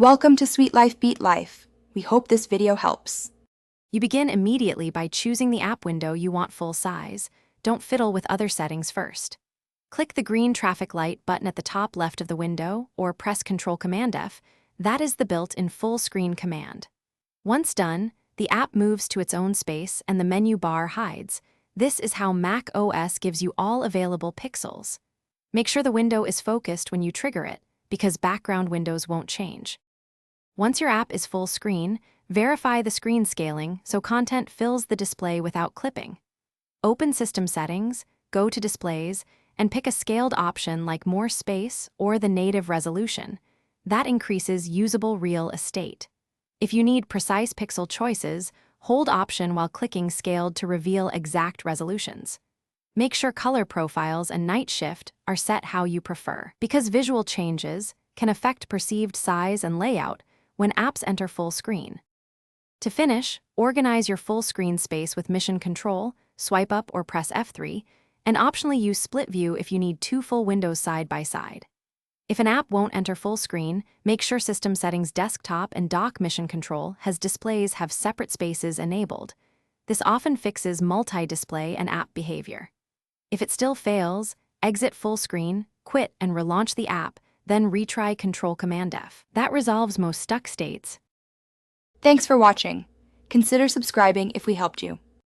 Welcome to Sweet Life Beat Life. We hope this video helps. You begin immediately by choosing the app window you want full size. Don't fiddle with other settings first. Click the green traffic light button at the top left of the window or press Ctrl-Command-F. That is the built-in full screen command. Once done, the app moves to its own space and the menu bar hides. This is how Mac OS gives you all available pixels. Make sure the window is focused when you trigger it, because background windows won't change. Once your app is full screen, verify the screen scaling so content fills the display without clipping. Open System Settings, go to Displays, and pick a scaled option like More Space or the native resolution. That increases usable real estate. If you need precise pixel choices, hold Option while clicking Scaled to reveal exact resolutions. Make sure color profiles and night shift are set how you prefer, because visual changes can affect perceived size and layout when apps enter full screen. To finish, organize your full screen space with Mission Control, swipe up or press F3, and optionally use Split View if you need two full windows side by side. If an app won't enter full screen, make sure System Settings Desktop and Dock Mission Control has displays have separate spaces enabled. This often fixes multi-display and app behavior. If it still fails, exit full screen, quit and relaunch the app, then retry Ctrl-Command-F. That resolves most stuck states. Thanks for watching. Consider subscribing if we helped you.